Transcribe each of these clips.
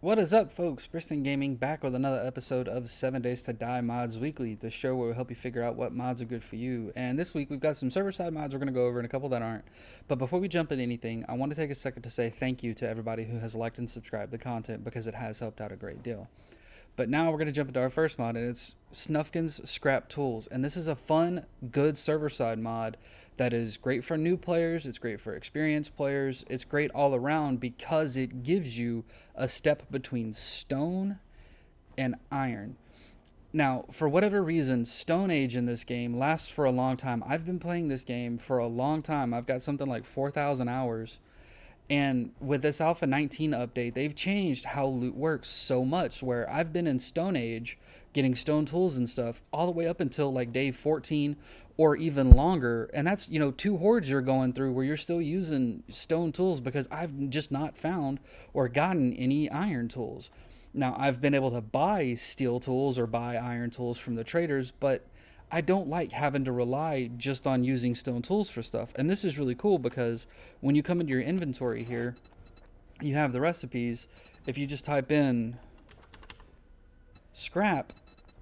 What is up, folks? Briston Gaming back with another episode of 7 Days to Die Mods Weekly, the show where we help you figure out what mods are good for you. And this week we've got some server-side mods we're going to go over and a couple that aren't. But before we jump into anything, I want to take a second to say thank you to everybody who has liked and subscribed the content because it has helped out a great deal. But now we're going to jump into our first mod, and it's Snufkin's Scrap Tools. And this is a fun, good server-side mod that is great for new players, it's great for experienced players, it's great all around because it gives you a step between stone and iron. Now, for whatever reason, Stone Age in this game lasts for a long time. I've been playing this game for a long time. I've got something like 4,000 hours. And with this Alpha 19 update, they've changed how loot works so much where I've been in Stone Age getting stone tools and stuff all the way up until like day 14 or even longer. And that's, two hordes you're going through where you're still using stone tools because I've just not found or gotten any iron tools. Now, I've been able to buy steel tools or buy iron tools from the traders, but I don't like having to rely just on using stone tools for stuff. And this is really cool because when you come into your inventory here, you have the recipes. If you just type in scrap,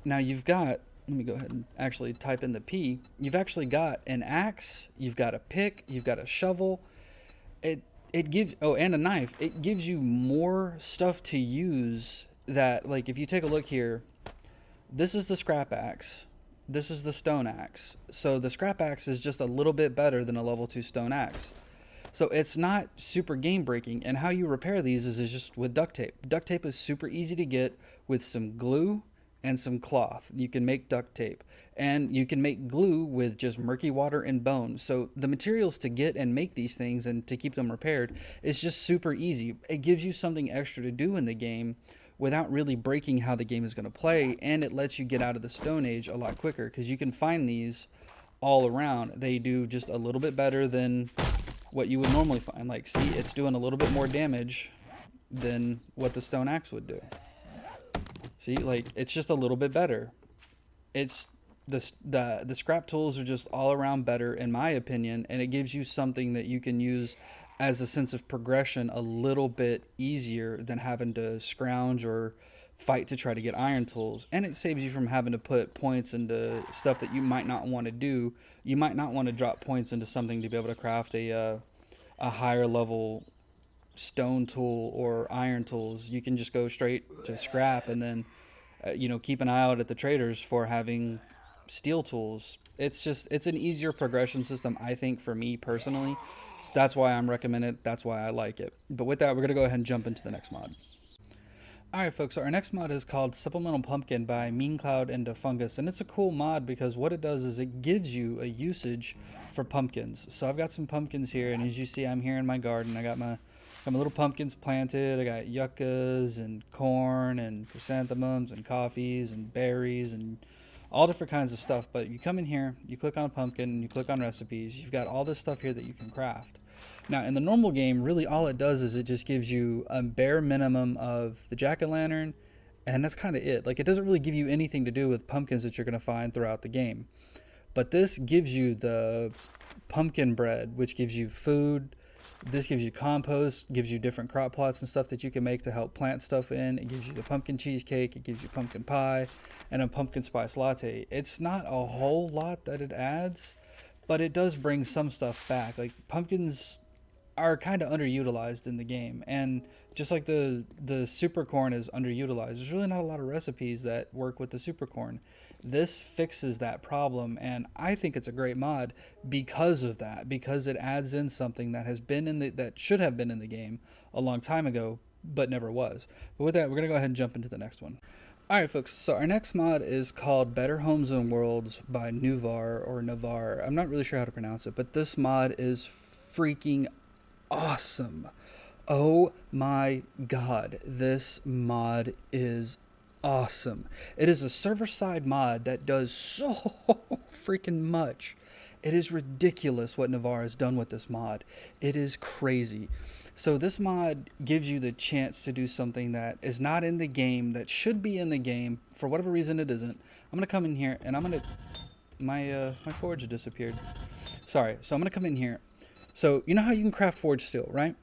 now you've got, let me go ahead and actually type in the P. You've actually got an axe, you've got a pick, you've got a shovel. It gives, oh, and a knife. It gives you more stuff to use that, like, if you take a look here, this is the scrap axe. This is the stone axe. So the scrap axe is just a little bit better than a level 2 stone axe. So it's not super game breaking. And how you repair these is just with duct tape. Duct tape is super easy to get with some glue and some cloth. You can make duct tape. And you can make glue with just murky water and bone. So the materials to get and make these things and to keep them repaired is just super easy. It gives you something extra to do in the game without really breaking how the game is going to play, and it lets you get out of the Stone Age a lot quicker because you can find these all around. They do just a little bit better than what you would normally find. Like, see, it's doing a little bit more damage than what the stone axe would do. See, like, it's just a little bit better. It's the scrap tools are just all around better in my opinion, and it gives you something that you can use as a sense of progression a little bit easier than having to scrounge or fight to try to get iron tools. And it saves you from having to put points into stuff that you might not want to do. You might not want to drop points into something to be able to craft a higher level stone tool or iron tools. You can just go straight to scrap and then keep an eye out at the traders for having steel tools. It's an easier progression system, I think, for me personally. So that's why I'm recommending it. That's why I like it. But with that, we're going to go ahead and jump into the next mod. Alright, folks, so our next mod is called Supplemental Pumpkin by Mean Cloud and Fungus. And it's a cool mod because what it does is it gives you a usage for pumpkins. So I've got some pumpkins here, and as you see, I'm here in my garden. I got my little pumpkins planted. I got yuccas and corn and chrysanthemums and coffees and berries and all different kinds of stuff. But you come in here, you click on a pumpkin, and you click on recipes. You've got all this stuff here that you can craft. Now, in the normal game, really all it does is it just gives you a bare minimum of the jack-o'-lantern, and that's kind of it. Like, it doesn't really give you anything to do with pumpkins that you're going to find throughout the game. But this gives you the pumpkin bread, which gives you food. This gives you compost, gives you different crop plots and stuff that you can make to help plant stuff in. It gives you the pumpkin cheesecake, it gives you pumpkin pie, and a pumpkin spice latte. It's not a whole lot that it adds, but it does bring some stuff back. Like, pumpkins are kind of underutilized in the game, and just like the super corn is underutilized, there's really not a lot of recipes that work with the super corn. This fixes that problem, and I think it's a great mod because of that, because it adds in something that has been that should have been in the game a long time ago but never was. But with that, we're gonna go ahead and jump into the next one. Alright, folks, so our next mod is called Better Homes and Worlds by Nuvar or Navar. I'm not really sure how to pronounce it, but this mod is freaking awesome. Oh my god, this mod is awesome. It is a server-side mod that does so freaking much. It is ridiculous what Navarre has done with this mod. It is crazy. So this mod gives you the chance to do something that is not in the game, that should be in the game. For whatever reason it isn't. I'm going to come in here and I'm going to... My forge disappeared. Sorry. So I'm going to come in here. So you know how you can craft forged steel, right?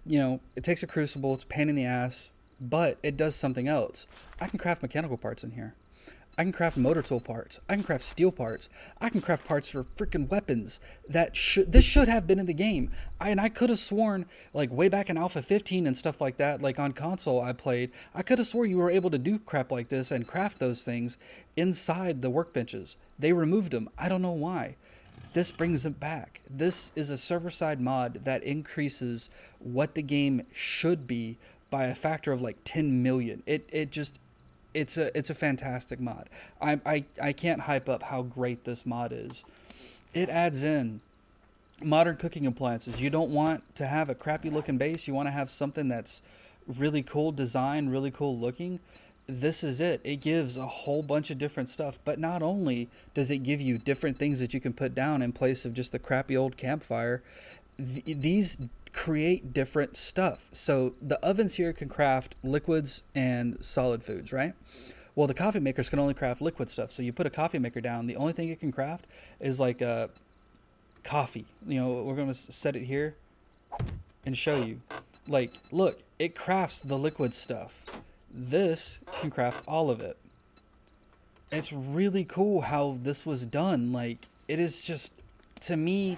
You know, it takes a crucible. It's a pain in the ass. but it does something else. I can craft mechanical parts in here. I can craft motor tool parts. I can craft steel parts. I can craft parts for freaking weapons that should have been in the game. I could have sworn, like way back in Alpha 15 and stuff like that, like on console I played, I could have swore you were able to do crap like this and craft those things inside the workbenches. They removed them. I don't know why. This brings them back. This is a server side mod that increases what the game should be by a factor of like 10 million. It just it's a fantastic mod. I can't hype up how great this mod is. It adds in modern cooking appliances. You don't want to have a crappy looking base. You want to have something that's really cool design, really cool looking. This is it. It gives a whole bunch of different stuff. But not only does it give you different things that you can put down in place of just the crappy old campfire, these create different stuff. So the ovens here can craft liquids and solid foods, right? Well, the coffee makers can only craft liquid stuff. So you put a coffee maker down, the only thing it can craft is like a coffee. You know, we're going to set it here and show you. Like, look, it crafts the liquid stuff. This can craft all of it. It's really cool how this was done. Like, it is just, to me,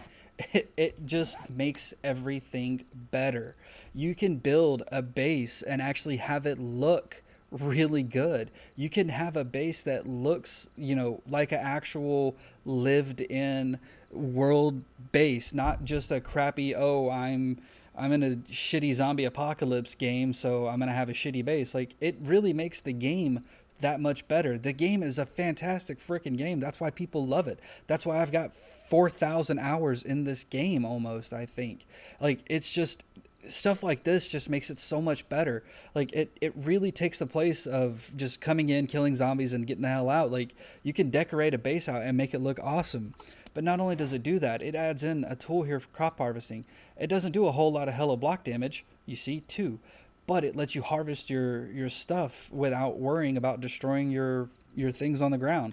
it just makes everything better. You can build a base and actually have it look really good. You can have a base that looks, you know, like an actual lived in world base, not just a crappy, oh, I'm in a shitty zombie apocalypse game, so I'm going to have a shitty base. Like, it really makes the game that much better. The game is a fantastic freaking game. That's why people love it. That's why I've got 4,000 hours in this game almost, I think. Like, it's just stuff like this just makes it so much better. Like, it really takes the place of just coming in, killing zombies, and getting the hell out. Like, you can decorate a base out and make it look awesome. But not only does it do that, it adds in a tool here for crop harvesting. It doesn't do a whole lot of hello block damage, you see, too. But it lets you harvest your stuff without worrying about destroying your things on the ground.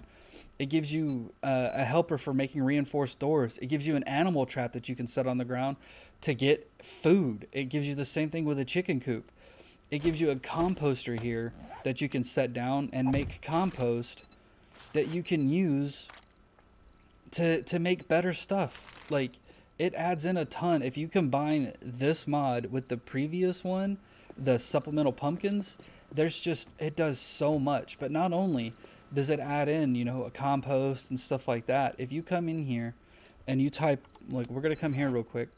It gives you a helper for making reinforced doors. It gives you an animal trap that you can set on the ground to get food. It gives you the same thing with a chicken coop. It gives you a composter here that you can set down and make compost that you can use to make better stuff. Like, it adds in a ton. If you combine this mod with the previous one, the supplemental pumpkins, there's just, it does so much. But not only does it add in, you know, a compost and stuff like that. If you come in here and you type, like, we're going to come here real quick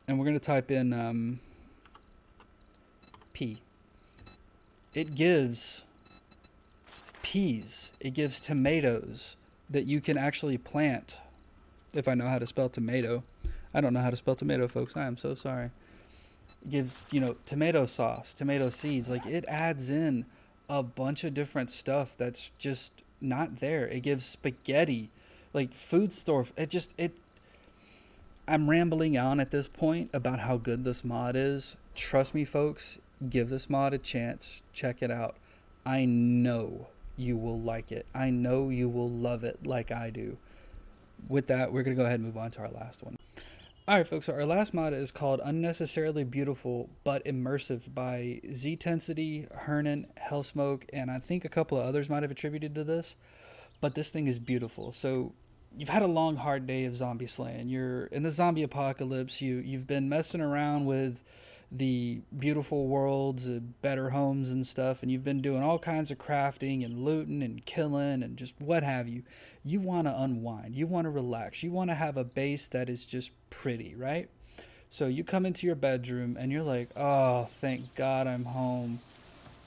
and we're going to type in P. It gives peas. It gives tomatoes that you can actually plant. If I know how to spell tomato. I don't know how to spell tomato, folks. I am so sorry. It gives, you know, tomato sauce, tomato seeds. Like, it adds in a bunch of different stuff that's just not there. It gives spaghetti, like food store. I'm rambling on at this point about how good this mod is. Trust me, folks. Give this mod a chance. Check it out. I know you will like it. I know you will love it like I do. With that, we're going to go ahead and move on to our last one. Alright, folks, so our last mod is called Unnecessarily Beautiful but Immersive by Z-Tensity, Hernan, Hellsmoke, and I think a couple of others might have attributed to this. But this thing is beautiful. So you've had a long, hard day of zombie slaying. You're in the zombie apocalypse. You've been messing around with the beautiful worlds, better homes and stuff, and you've been doing all kinds of crafting and looting and killing and just what have you. You want to unwind. You want to relax. You want to have a base that is just pretty, right? So you come into your bedroom and you're like, oh, thank God I'm home.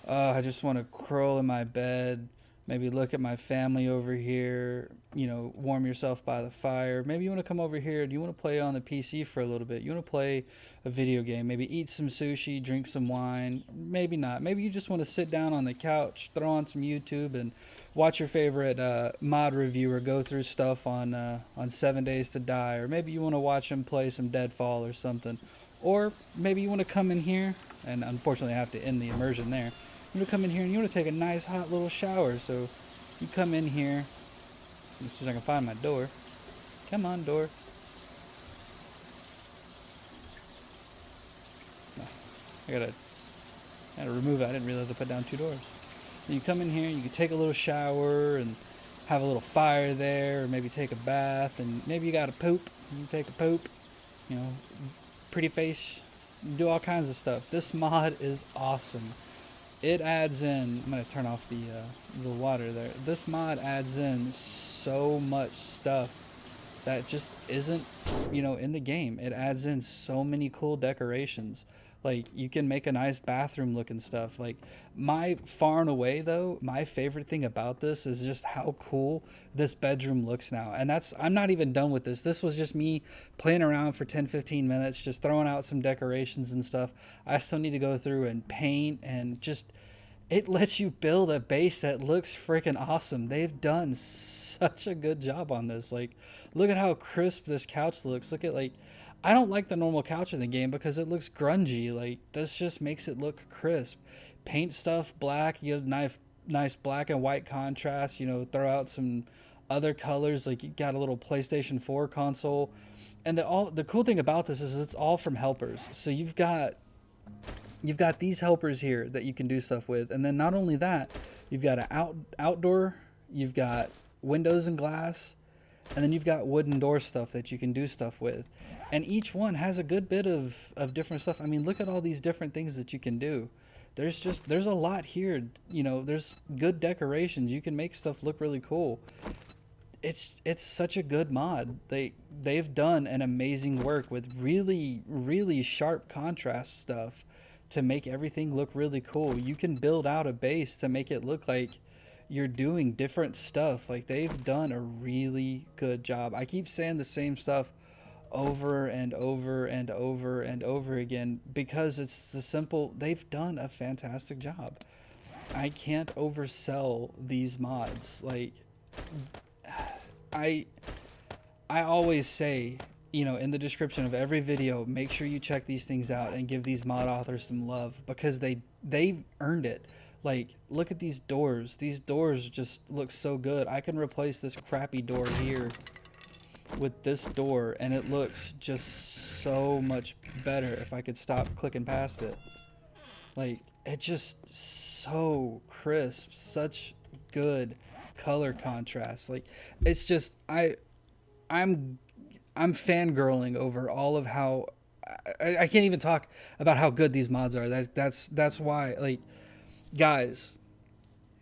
I just want to curl in my bed, maybe look at my family over here, you know, warm yourself by the fire. Maybe you want to come over here and you want to play on the PC for a little bit. You want to play a video game, maybe eat some sushi, drink some wine. Maybe not. Maybe you just want to sit down on the couch, throw on some YouTube and watch your favorite mod reviewer go through stuff on 7 Days to Die. Or maybe you want to watch him play some Deadfall or something. Or maybe you want to come in here, and unfortunately I have to end the immersion there. You want to come in here and you want to take a nice hot little shower. So you come in here. As soon as I can find my door. Come on, door. No, I gotta I had to remove it. I didn't realize I put down 2 doors. And you come in here, you can take a little shower and have a little fire there, or maybe take a bath, and maybe you got to poop. You can take a poop, you know, pretty face, do all kinds of stuff. This mod is awesome. It adds in, I'm going to turn off the water there. This mod adds in so much stuff that just isn't, you know, in the game. It adds in so many cool decorations. Like, you can make a nice bathroom looking stuff. Like, far and away though, my favorite thing about this is just how cool this bedroom looks now. And I'm not even done with this. This was just me playing around for 10-15 minutes, just throwing out some decorations and stuff. I still need to go through and paint, and just, it lets you build a base that looks freaking awesome. They've done such a good job on this. Like, look at how crisp this couch looks. Look at, like, I don't like the normal couch in the game because it looks grungy. Like, this just makes it look crisp. Paint stuff black. You have nice black and white contrast. You know, throw out some other colors. Like, you got a little PlayStation 4 console. And the cool thing about this is it's all from helpers. So you've got these helpers here that you can do stuff with. And then not only that, you've got an outdoor, you've got windows and glass, and then you've got wooden door stuff that you can do stuff with. And each one has a good bit of different stuff. I mean, look at all these different things that you can do. There's a lot here. You know, there's good decorations. You can make stuff look really cool. It's such a good mod. They've done an amazing work with really, really sharp contrast stuff to make everything look really cool. You can build out a base to make it look like you're doing different stuff. Like, they've done a really good job. I keep saying the same stuff over and over and over and over again because it's they've done a fantastic job. I can't oversell these mods. Like, I always say, you know, in the description of every video, make sure you check these things out and give these mod authors some love because they've earned it. Like, look at these doors. These doors just look so good. I can replace this crappy door here with this door and it looks just so much better if I could stop clicking past it. Like, it just so crisp, such good color contrast. Like, it's just, I'm fangirling over all of how I can't even talk about how good these mods are. That's why, like, guys,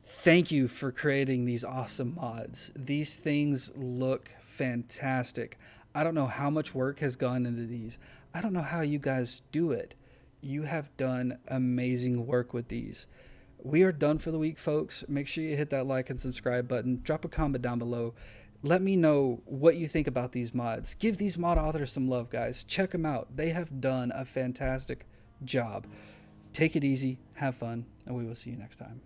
thank you for creating these awesome mods. These things look fantastic. I don't know how much work has gone into these. I don't know how you guys do it. You have done amazing work with these. We are done for the week, folks. Make sure you hit that like and subscribe button. Drop a comment down below. Let me know what you think about these mods. Give these mod authors some love, guys. Check them out. They have done a fantastic job. Take it easy, have fun, and we will see you next time.